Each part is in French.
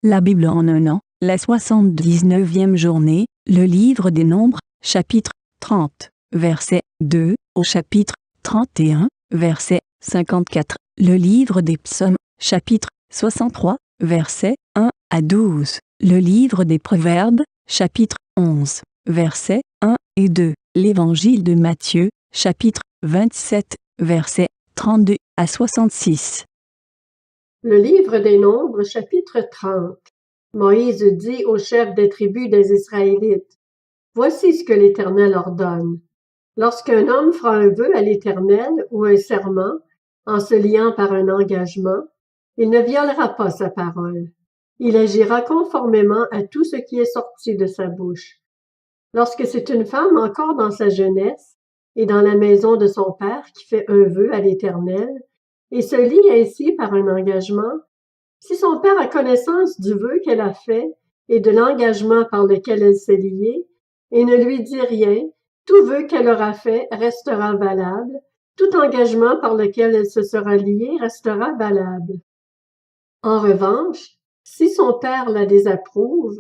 La Bible en un an, la 79e journée, le livre des Nombres, chapitre 30, verset 2, au chapitre 31, verset 54, le livre des Psaumes, chapitre 63, verset 1 à 12, le livre des Proverbes, chapitre 11, versets 1 et 2, l'évangile de Matthieu, chapitre 27, versets 32 à 66. Le livre des Nombres, chapitre 30. Moïse dit aux chefs des tribus des Israélites, « Voici ce que l'Éternel ordonne. Lorsqu'un homme fera un vœu à l'Éternel ou un serment, en se liant par un engagement, il ne violera pas sa parole. Il agira conformément à tout ce qui est sorti de sa bouche. Lorsque c'est une femme encore dans sa jeunesse et dans la maison de son père qui fait un vœu à l'Éternel, et se lie ainsi par un engagement, si son père a connaissance du vœu qu'elle a fait et de l'engagement par lequel elle s'est liée, et ne lui dit rien, tout vœu qu'elle aura fait restera valable, tout engagement par lequel elle se sera liée restera valable. En revanche, si son père la désapprouve,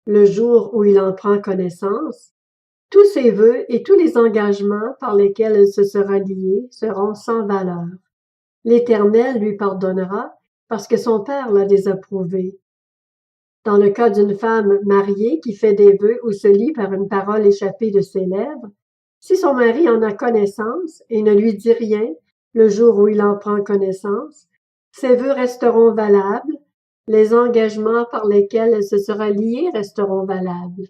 le jour où il en prend connaissance, tous ses vœux et tous les engagements par lesquels elle se sera liée seront sans valeur. L'Éternel lui pardonnera parce que son père l'a désapprouvé. Dans le cas d'une femme mariée qui fait des vœux ou se lie par une parole échappée de ses lèvres, si son mari en a connaissance et ne lui dit rien le jour où il en prend connaissance, ses vœux resteront valables, les engagements par lesquels elle se sera liée resteront valables.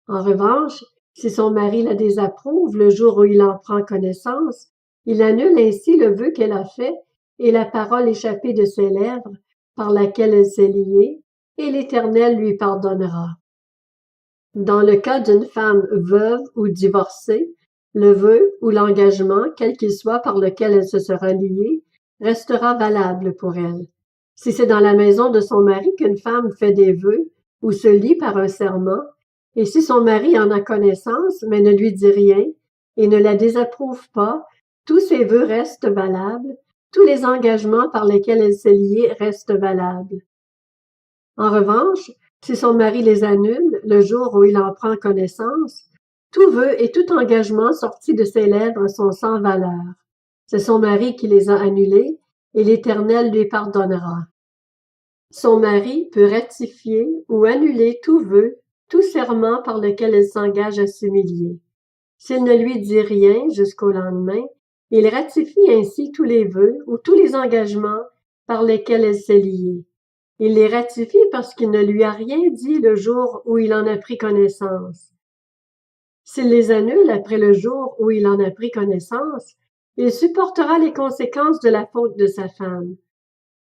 En revanche, si son mari la désapprouve le jour où il en prend connaissance, il annule ainsi le vœu qu'elle a fait et la parole échappée de ses lèvres par laquelle elle s'est liée, et l'Éternel lui pardonnera. Dans le cas d'une femme veuve ou divorcée, le vœu ou l'engagement, quel qu'il soit par lequel elle se sera liée, restera valable pour elle. Si c'est dans la maison de son mari qu'une femme fait des vœux ou se lie par un serment, et si son mari en a connaissance mais ne lui dit rien et ne la désapprouve pas, tous ses vœux restent valables, tous les engagements par lesquels elle s'est liée restent valables. En revanche, si son mari les annule le jour où il en prend connaissance, tout vœu et tout engagement sortis de ses lèvres sont sans valeur. C'est son mari qui les a annulés, et l'Éternel lui pardonnera. Son mari peut ratifier ou annuler tout vœu, tout serment par lequel elle s'engage à s'humilier. S'il ne lui dit rien jusqu'au lendemain, il ratifie ainsi tous les vœux ou tous les engagements par lesquels elle s'est liée. Il les ratifie parce qu'il ne lui a rien dit le jour où il en a pris connaissance. S'il les annule après le jour où il en a pris connaissance, il supportera les conséquences de la faute de sa femme.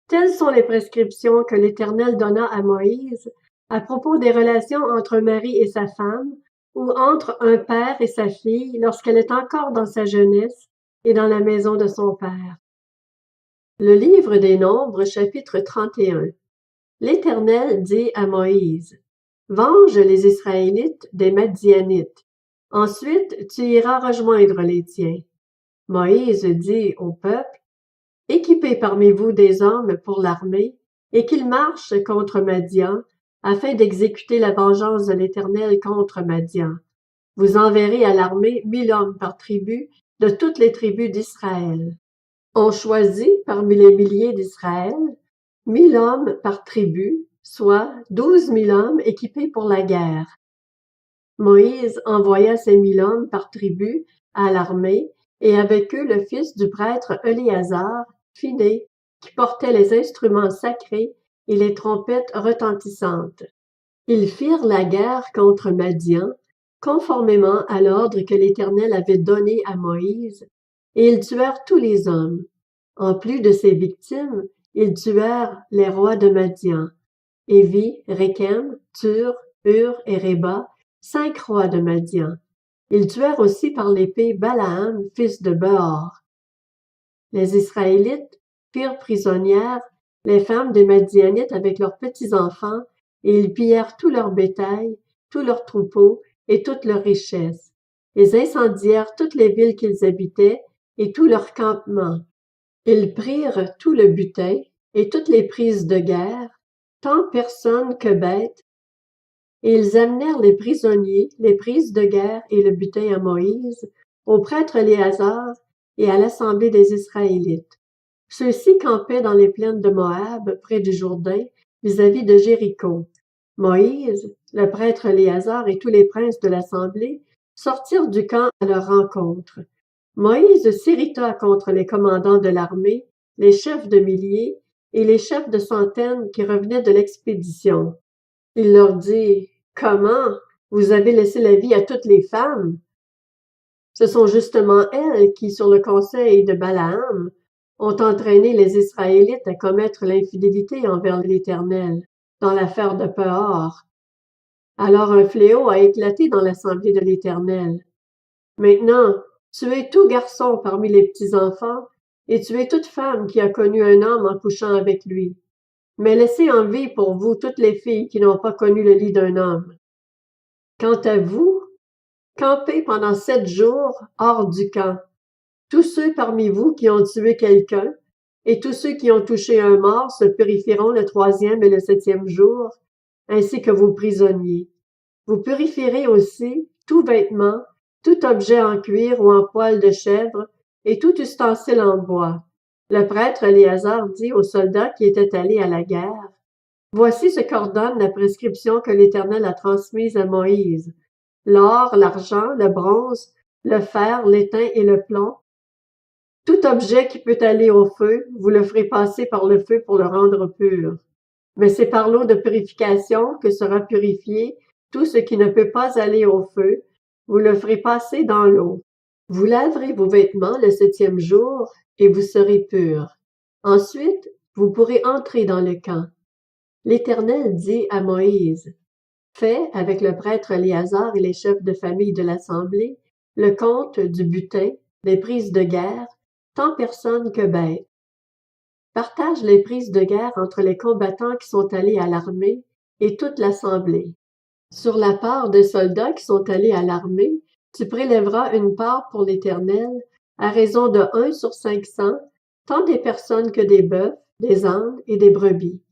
Telles sont les prescriptions que l'Éternel donna à Moïse à propos des relations entre un mari et sa femme, ou entre un père et sa fille lorsqu'elle est encore dans sa jeunesse et dans la maison de son père. Le livre des Nombres, chapitre 31. L'Éternel dit à Moïse, « Venge les Israélites des Madianites. Ensuite, tu iras rejoindre les tiens. » Moïse dit au peuple, « Équipez parmi vous des hommes pour l'armée, et qu'ils marchent contre Madian, afin d'exécuter la vengeance de l'Éternel contre Madian. Vous enverrez à l'armée 1000 hommes par tribu de toutes les tribus d'Israël. » On choisit parmi les milliers d'Israël 1000 hommes par tribu, soit 12 000 hommes équipés pour la guerre. Moïse envoya ces 1000 hommes par tribu à l'armée, et avec eux le fils du prêtre Éléazar, Phiné, qui portait les instruments sacrés et les trompettes retentissantes. Ils firent la guerre contre Madian, conformément à l'ordre que l'Éternel avait donné à Moïse, et ils tuèrent tous les hommes. En plus de ces victimes, ils tuèrent les rois de Madian, Évi, Rékem, Tur, Hur et Réba, 5 rois de Madian. Ils tuèrent aussi par l'épée Balaam, fils de Beor. Les Israélites firent prisonnières les femmes des Madianites avec leurs petits-enfants, et ils pillèrent tout leur bétail, tous leurs troupeaux et toutes leurs richesses. Ils incendièrent toutes les villes qu'ils habitaient et tous leurs campements. Ils prirent tout le butin et toutes les prises de guerre, tant personnes que bêtes, et ils amenèrent les prisonniers, les prises de guerre et le butin à Moïse, au prêtre Éléazar et à l'assemblée des Israélites. Ceux-ci campaient dans les plaines de Moab, près du Jourdain, vis-à-vis de Jéricho. Moïse, le prêtre Éléazar et tous les princes de l'assemblée sortirent du camp à leur rencontre. Moïse s'irrita contre les commandants de l'armée, les chefs de milliers et les chefs de centaines qui revenaient de l'expédition. Il leur dit: « Comment? Vous avez laissé la vie à toutes les femmes? Ce sont justement elles qui, sur le conseil de Balaam, ont entraîné les Israélites à commettre l'infidélité envers l'Éternel, dans l'affaire de Péor. Alors un fléau a éclaté dans l'assemblée de l'Éternel. Maintenant, tuez tout garçon parmi les petits-enfants, et tuez toute femme qui a connu un homme en couchant avec lui. Mais laissez en vie pour vous toutes les filles qui n'ont pas connu le lit d'un homme. Quant à vous, campez pendant 7 jours hors du camp. Tous ceux parmi vous qui ont tué quelqu'un, et tous ceux qui ont touché un mort se purifieront le 3e et le 7e jour, ainsi que vos prisonniers. Vous purifierez aussi tout vêtement, tout objet en cuir ou en poil de chèvre, et tout ustensile en bois. Le prêtre Éléazar dit aux soldats qui étaient allés à la guerre: « Voici ce qu'ordonne la prescription que l'Éternel a transmise à Moïse. L'or, l'argent, le bronze, le fer, l'étain et le plomb, tout objet qui peut aller au feu, vous le ferez passer par le feu pour le rendre pur. Mais c'est par l'eau de purification que sera purifié tout ce qui ne peut pas aller au feu, vous le ferez passer dans l'eau. Vous laverez vos vêtements le 7e jour, et vous serez purs. Ensuite, vous pourrez entrer dans le camp. » L'Éternel dit à Moïse: « Fais, avec le prêtre Éléazar et les chefs de famille de l'assemblée, le compte du butin, des prises de guerre, tant personnes que bêtes. Partage les prises de guerre entre les combattants qui sont allés à l'armée et toute l'assemblée. Sur la part des soldats qui sont allés à l'armée, tu prélèveras une part pour l'Éternel, à raison de 1 sur 500, tant des personnes que des bœufs, des ânes et des brebis.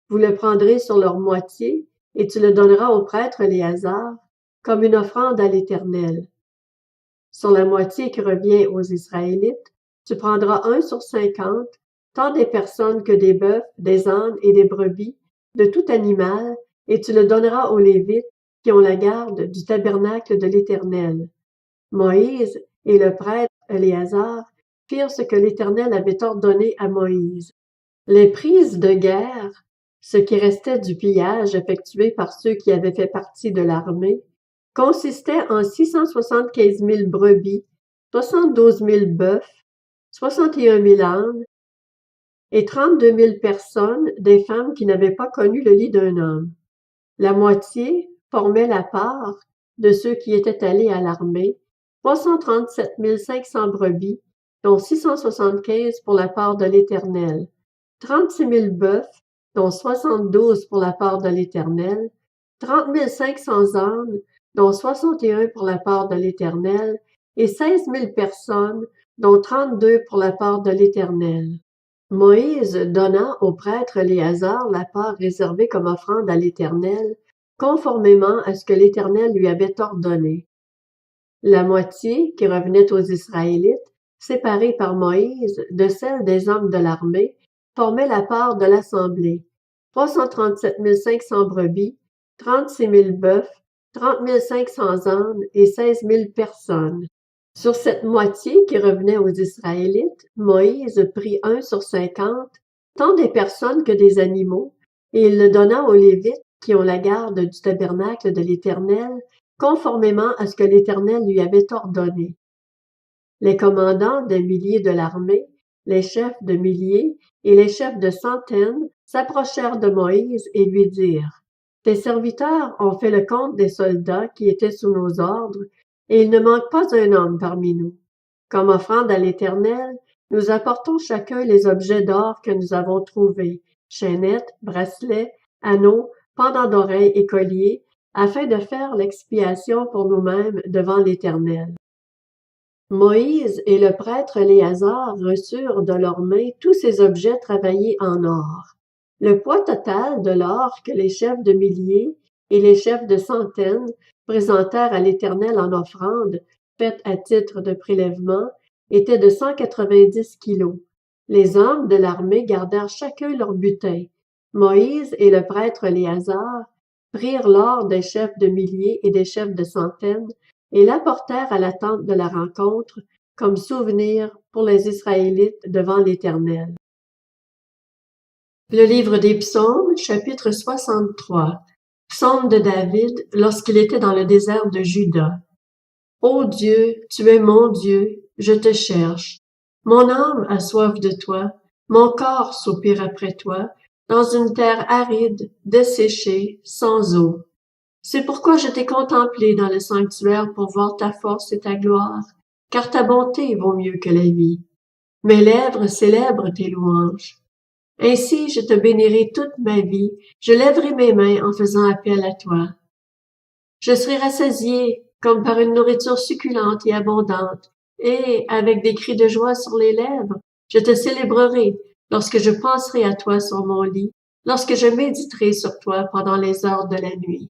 Vous le prendrez sur leur moitié, et tu le donneras au prêtre Éléazar, comme une offrande à l'Éternel. Sur la moitié qui revient aux Israélites, tu prendras 1 sur 50, tant des personnes que des bœufs, des ânes et des brebis, de tout animal, et tu le donneras aux Lévites qui ont la garde du tabernacle de l'Éternel. » Moïse et le prêtre Éléazar firent ce que l'Éternel avait ordonné à Moïse. Les prises de guerre, ce qui restait du pillage effectué par ceux qui avaient fait partie de l'armée, consistait en 675 000 brebis, 72 000 bœufs, 61 000 ânes et 32 000 personnes, des femmes qui n'avaient pas connu le lit d'un homme. La moitié formait la part de ceux qui étaient allés à l'armée, 337 500 brebis, dont 675 pour la part de l'Éternel, 36 000 bœufs, dont 72 pour la part de l'Éternel, 30 500 ânes, dont 61 pour la part de l'Éternel, et 16 000 personnes, dont 32 pour la part de l'Éternel. Moïse donna au prêtre Éléazar la part réservée comme offrande à l'Éternel, conformément à ce que l'Éternel lui avait ordonné. La moitié qui revenait aux Israélites, séparée par Moïse de celle des hommes de l'armée, formait la part de l'assemblée, 337 500 brebis, 36 000 bœufs, 30 500 ânes et 16 000 personnes. Sur cette moitié qui revenait aux Israélites, Moïse prit 1 sur 50, tant des personnes que des animaux, et il le donna aux Lévites qui ont la garde du tabernacle de l'Éternel, conformément à ce que l'Éternel lui avait ordonné. Les commandants des milliers de l'armée, les chefs de milliers et les chefs de centaines s'approchèrent de Moïse et lui dirent: « Tes serviteurs ont fait le compte des soldats qui étaient sous nos ordres, et il ne manque pas un homme parmi nous. Comme offrande à l'Éternel, nous apportons chacun les objets d'or que nous avons trouvés, chaînettes, bracelets, anneaux, pendants d'oreilles et colliers, afin de faire l'expiation pour nous-mêmes devant l'Éternel. » Moïse et le prêtre Éléazar reçurent de leurs mains tous ces objets travaillés en or. Le poids total de l'or que les chefs de milliers et les chefs de centaines présentèrent à l'Éternel en offrande, faite à titre de prélèvement, était de 190 kilos. Les hommes de l'armée gardèrent chacun leur butin. Moïse et le prêtre Éléazar prirent l'or des chefs de milliers et des chefs de centaines et l'apportèrent à la tente de la rencontre comme souvenir pour les Israélites devant l'Éternel. Le livre des Psaumes, chapitre 63. Psaume de David lorsqu'il était dans le désert de Juda. Ô Dieu, tu es mon Dieu, je te cherche. Mon âme a soif de toi, mon corps soupire après toi, dans une terre aride, desséchée, sans eau. C'est pourquoi je t'ai contemplé dans le sanctuaire pour voir ta force et ta gloire, car ta bonté vaut mieux que la vie. Mes lèvres célèbrent tes louanges. Ainsi je te bénirai toute ma vie, je lèverai mes mains en faisant appel à toi. Je serai rassasié comme par une nourriture succulente et abondante, et, avec des cris de joie sur les lèvres, je te célébrerai lorsque je penserai à toi sur mon lit, lorsque je méditerai sur toi pendant les heures de la nuit.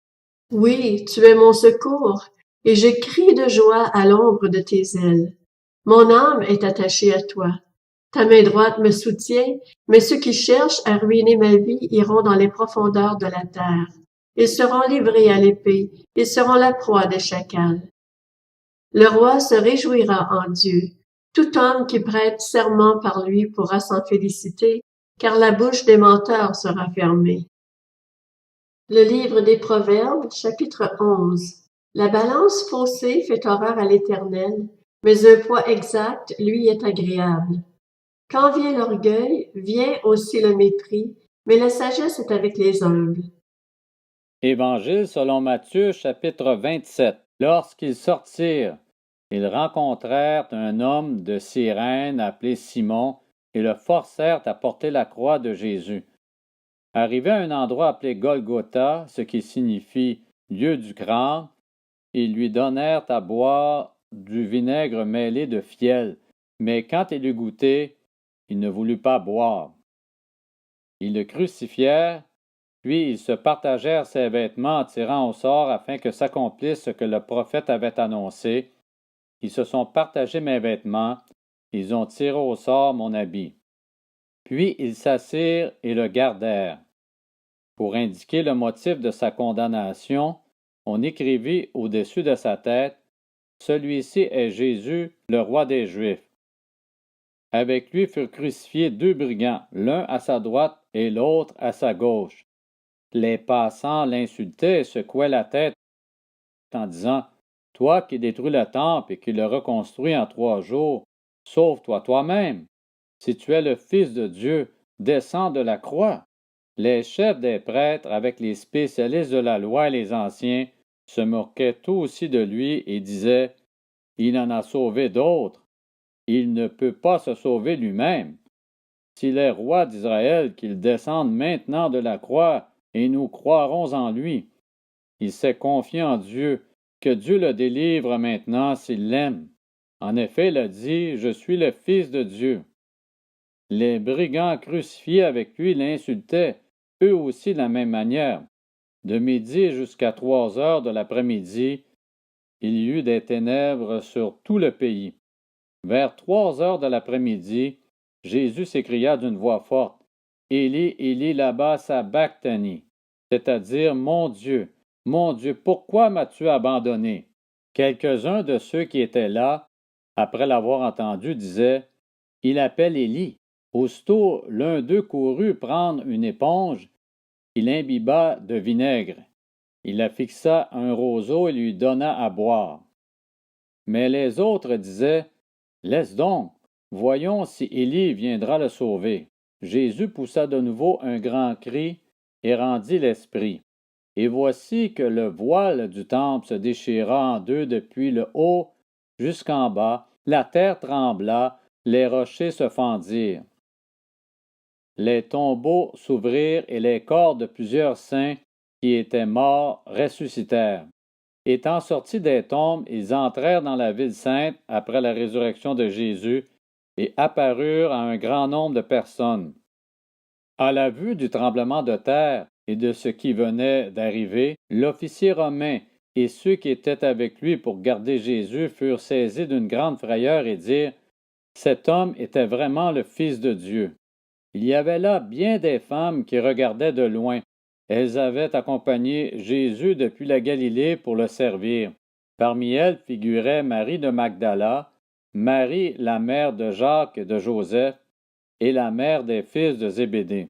Oui, tu es mon secours, et je crie de joie à l'ombre de tes ailes. Mon âme est attachée à toi. Ta main droite me soutient, mais ceux qui cherchent à ruiner ma vie iront dans les profondeurs de la terre. Ils seront livrés à l'épée, ils seront la proie des chacals. Le roi se réjouira en Dieu. Tout homme qui prête serment par lui pourra s'en féliciter, car la bouche des menteurs sera fermée. Le livre des Proverbes, chapitre 11. La balance faussée fait horreur à l'Éternel, mais un poids exact lui est agréable. Quand vient l'orgueil, vient aussi le mépris, mais la sagesse est avec les humbles. Évangile selon Matthieu, chapitre 27. Lorsqu'ils sortirent, ils rencontrèrent un homme de Cyrène appelé Simon et le forcèrent à porter la croix de Jésus. Arrivés à un endroit appelé Golgotha, ce qui signifie lieu du crâne, ils lui donnèrent à boire du vinaigre mêlé de fiel, mais quand il eut goûté, il ne voulut pas boire. Ils le crucifièrent, puis ils se partagèrent ses vêtements en tirant au sort afin que s'accomplisse ce que le prophète avait annoncé. Ils se sont partagés mes vêtements, ils ont tiré au sort mon habit. Puis ils s'assirent et le gardèrent. Pour indiquer le motif de sa condamnation, on écrivit au-dessus de sa tête: Celui-ci est Jésus, le roi des Juifs. Avec lui furent crucifiés deux brigands, l'un à sa droite et l'autre à sa gauche. Les passants l'insultaient et secouaient la tête en disant: Toi qui détruis le temple et qui le reconstruis en 3 jours, sauve-toi toi-même. Si tu es le Fils de Dieu, descends de la croix. Les chefs des prêtres, avec les spécialistes de la loi et les anciens, se moquaient eux aussi de lui et disaient: Il en a sauvé d'autres. Il ne peut pas se sauver lui-même. S'il est roi d'Israël, qu'il descende maintenant de la croix, et nous croirons en lui. Il s'est confié en Dieu, que Dieu le délivre maintenant s'il l'aime. En effet, il a dit: Je suis le Fils de Dieu. Les brigands crucifiés avec lui l'insultaient, eux aussi de la même manière. De midi jusqu'à 3 heures de l'après-midi, il y eut des ténèbres sur tout le pays. Vers 3 heures de l'après-midi, Jésus s'écria d'une voix forte: Élie, Élie, lama sabachthani, c'est-à-dire mon Dieu, pourquoi m'as-tu abandonné? Quelques-uns de ceux qui étaient là, après l'avoir entendu, disaient: Il appelle Élie. Aussitôt, l'un d'eux courut prendre une éponge, il imbiba de vinaigre. Il la fixa à un roseau et lui donna à boire. Mais les autres disaient: Laisse donc, voyons si Élie viendra le sauver. Jésus poussa de nouveau un grand cri et rendit l'esprit. Et voici que le voile du temple se déchira en deux depuis le haut jusqu'en bas, la terre trembla, les rochers se fendirent. Les tombeaux s'ouvrirent et les corps de plusieurs saints qui étaient morts ressuscitèrent. Étant sortis des tombes, ils entrèrent dans la ville sainte après la résurrection de Jésus et apparurent à un grand nombre de personnes. À la vue du tremblement de terre et de ce qui venait d'arriver, l'officier romain et ceux qui étaient avec lui pour garder Jésus furent saisis d'une grande frayeur et dirent: Cet homme était vraiment le Fils de Dieu. Il y avait là bien des femmes qui regardaient de loin. Elles avaient accompagné Jésus depuis la Galilée pour le servir. Parmi elles figurait Marie de Magdala, Marie la mère de Jacques et de Joseph, et la mère des fils de Zébédée.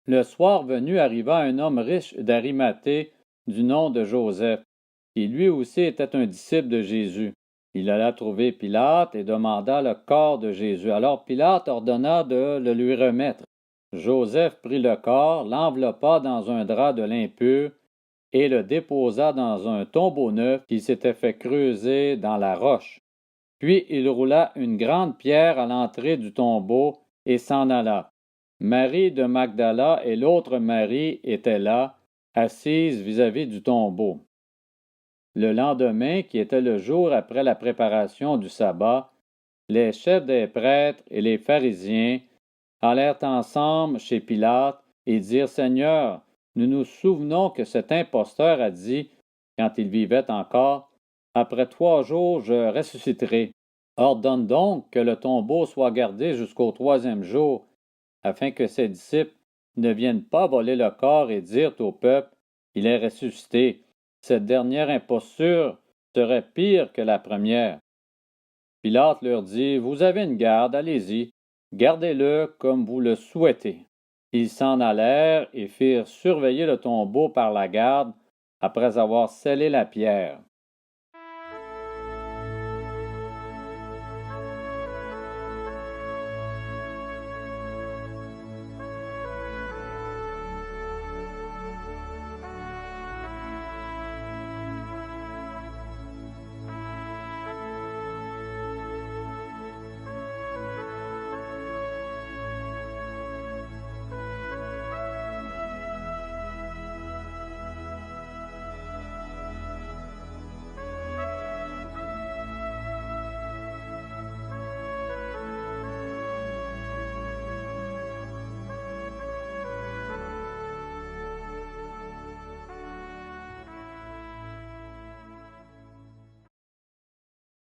Le soir venu arriva un homme riche d'Arimathée du nom de Joseph, qui lui aussi était un disciple de Jésus. Il alla trouver Pilate et demanda le corps de Jésus. Alors Pilate ordonna de le lui remettre. Joseph prit le corps, l'enveloppa dans un drap de lin pur et le déposa dans un tombeau neuf qui s'était fait creuser dans la roche. Puis il roula une grande pierre à l'entrée du tombeau et s'en alla. Marie de Magdala et l'autre Marie étaient là, assises vis-à-vis du tombeau. Le lendemain, qui était le jour après la préparation du sabbat, les chefs des prêtres et les pharisiens allèrent ensemble chez Pilate et dirent: Seigneur, nous nous souvenons que cet imposteur a dit, quand il vivait encore, Après 3 jours je ressusciterai. Ordonne donc que le tombeau soit gardé jusqu'au 3e jour, afin que ses disciples ne viennent pas voler le corps et dire au peuple: Il est ressuscité. Cette dernière imposture serait pire que la première. Pilate leur dit: Vous avez une garde, allez-y, gardez-le comme vous le souhaitez. Ils s'en allèrent et firent surveiller le tombeau par la garde après avoir scellé la pierre.